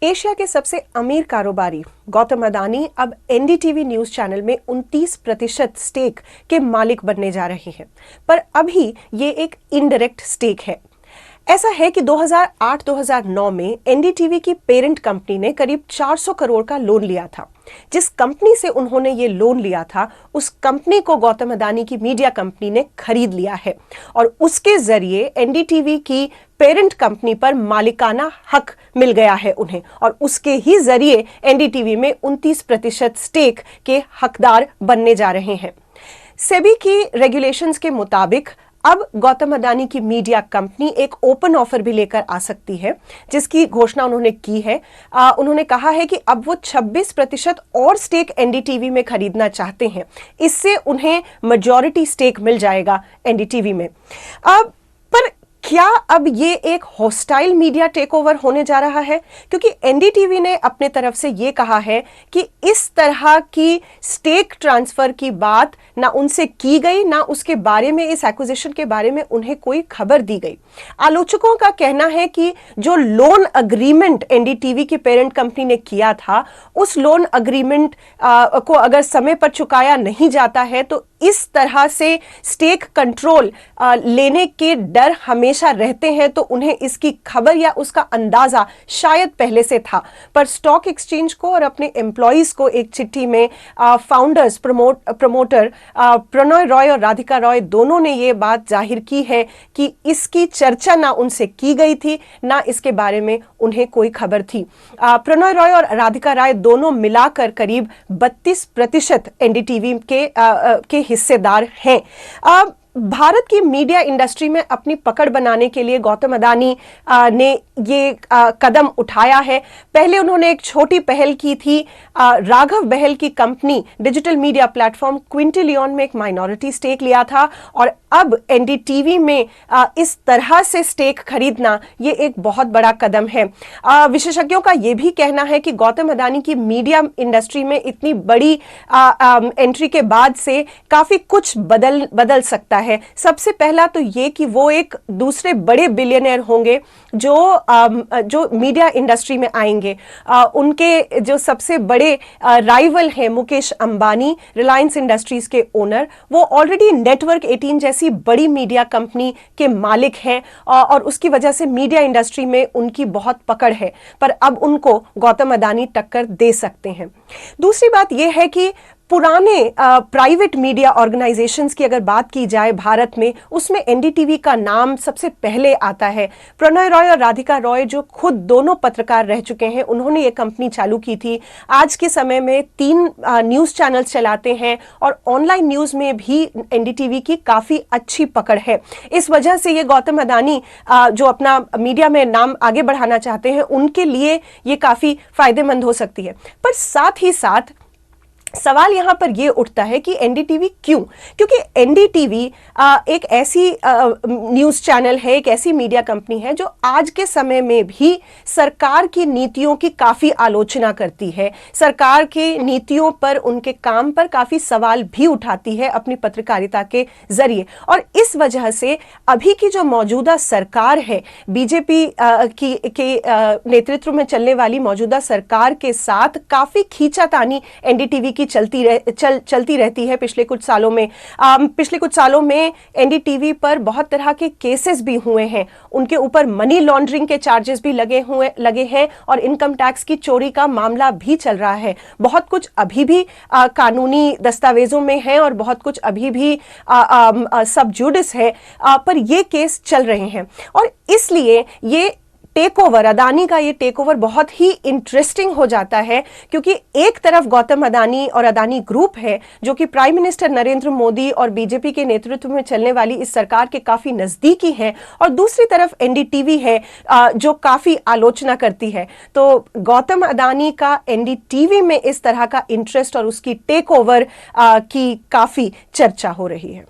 Asia के सबसे अमीर कारोबारी गौतम अदानी अब एनडीटीवी न्यूज चैनल में 29% स्टेक के मालिक बनने जा रहे हैं। पर अभी ये एक इनडायरेक्ट स्टेक है। ऐसा है कि 2008-2009 में एनडीटीवी की पेरेंट कंपनी ने करीब 400 करोड़ का लोन लिया था। जिस कंपनी से उन्होंने ये लोन लिया था, उस कंपनी को गौतम अदानी की मीडिया कंपनी ने खरीद लिया है और उसके जरिए एनडीटीवी की पेरेंट कंपनी पर मालिकाना हक मिल गया है उन्हें, और उसके ही जरिए एनडीटीवी में 29% स्टेक के हकदार बनने जा रहे हैं। सेबी की रेगुलेशंस के मुताबिक अब गौतम अदानी की मीडिया कंपनी एक ओपन ऑफर भी लेकर आ सकती है, जिसकी घोषणा उन्होंने की है। उन्होंने कहा है कि अब वो 26% और स्टेक एनडीटीवी में खरीदना चाहते हैं। इससे उन्हें मेजॉरिटी स्टेक मिल जाएगा एनडीटीवी में। पर क्या अब ये एक हॉस्टाइल मीडिया टेकओवर होने जा रहा है? क्योंकि एनडीटीवी ने अपने तरफ से ये कहा है कि इस तरह की स्टेक ट्रांसफर की बात ना उनसे की गई, ना उसके बारे में, इस एक्विजिशन के बारे में उन्हें कोई खबर दी गई। आलोचकों का कहना है कि जो लोन अग्रीमेंट एनडीटीवी की पेरेंट कंपनी ने किया था, उस लोन अग्रीमेंट को अगर समय पर चुकाया नहीं जाता है तो इस तरह से स्टेक कंट्रोल लेने के डर हमेशा रहते हैं, तो उन्हें इसकी खबर या उसका अंदाजा शायद पहले से था। पर स्टॉक एक्सचेंज को और अपने एम्प्लॉइज को एक चिट्ठी में फाउंडर्स, प्रमोटर प्रणय रॉय और राधिका रॉय दोनों ने यह बात जाहिर की है कि इसकी चर्चा ना उनसे की गई थी, ना इसके बारे में उन्हें कोई खबर थी। प्रणय रॉय और राधिका रॉय दोनों मिलाकर करीब 32% एनडीटीवी के हिस्सेदार हैं। भारत की मीडिया इंडस्ट्री में अपनी पकड़ बनाने के लिए गौतम अदानी ने ये कदम उठाया है। पहले उन्होंने एक छोटी पहल की थी। राघव बहल की company digital media platform Quintillion में एक माइनॉरिटी स्टेक लिया था, और अब एनडीटीवी में इस तरह से स्टेक खरीदना ये एक बहुत बड़ा कदम है। विशेषज्ञों का ये भी कहना है कि गौतम अदानी की मीडिया इंडस्ट्री में इतनी बड़ी एंट्री के बाद से काफी कुछ बदल सकता है। सबसे पहला तो ये कि वो एक दूसरे बड़े बिलियनियर होंगे जो मीडिया इंडस्ट्री में आएंगे। उनके जो सबसे बड़े राइवल हैं मुकेश अंबानी, रिलायंस इंडस्ट्रीज के ओनर, वो ऑलरेडी नेटवर्क 18 जैसी बड़ी मीडिया कंपनी के मालिक हैं, और उसकी वजह से मीडिया इंडस्ट्री में उनकी बहुत पकड़ है। पर अब उनको गौतम अदानी टक्कर दे सकते हैं। दूसरी बात यह है कि पुराने प्राइवेट मीडिया ऑर्गेनाइजेशंस की अगर बात की जाए भारत में, उसमें एनडीटीवी का नाम सबसे पहले आता है। प्रणय रॉय और राधिका रॉय जो खुद दोनों पत्रकार रह चुके हैं, उन्होंने ये कंपनी चालू की थी। आज के समय में 3 न्यूज़ चैनल्स चलाते हैं, और ऑनलाइन न्यूज़ में भी एनडीटीवी की काफ़ी अच्छी पकड़ है। इस वजह से ये गौतम अदानी जो अपना मीडिया में नाम आगे बढ़ाना चाहते हैं, उनके लिए ये काफ़ी फायदेमंद हो सकती है। पर साथ ही साथ सवाल यहां पर यह उठता है कि एनडीटीवी क्यों? क्योंकि एनडीटीवी एक ऐसी न्यूज़ चैनल है, एक ऐसी मीडिया कंपनी है जो आज के समय में भी सरकार की नीतियों की काफ़ी आलोचना करती है, सरकार की नीतियों पर, उनके काम पर काफ़ी सवाल भी उठाती है अपनी पत्रकारिता के जरिए। और इस वजह से अभी की जो मौजूदा सरकार है, बीजेपी के नेतृत्व में चलने वाली मौजूदा सरकार के साथ काफ़ी खींचातानी एनडीटीवी की चलती रहती है। पिछले कुछ सालों में एनडीटीवी पर बहुत तरह के केसेस भी हुए हैं। उनके ऊपर मनी लॉन्ड्रिंग के चार्जेस भी लगे हैं, और इनकम टैक्स की चोरी का मामला भी चल रहा है। बहुत कुछ अभी भी कानूनी दस्तावेजों में है, और बहुत कुछ अभी भी सब जुडिस है, पर ये केस चल रहे हैं। और इसलिए ये टेक ओवर, अदानी का ये टेक ओवर बहुत ही इंटरेस्टिंग हो जाता है, क्योंकि एक तरफ गौतम अदानी और अदानी ग्रुप है जो कि प्राइम मिनिस्टर नरेंद्र मोदी और बीजेपी के नेतृत्व में चलने वाली इस सरकार के काफी नजदीकी है, और दूसरी तरफ एनडीटीवी है जो काफी आलोचना करती है। तो गौतम अदानी का एनडीटीवी में इस तरह का इंटरेस्ट और उसकी टेक ओवर की काफी चर्चा हो रही है।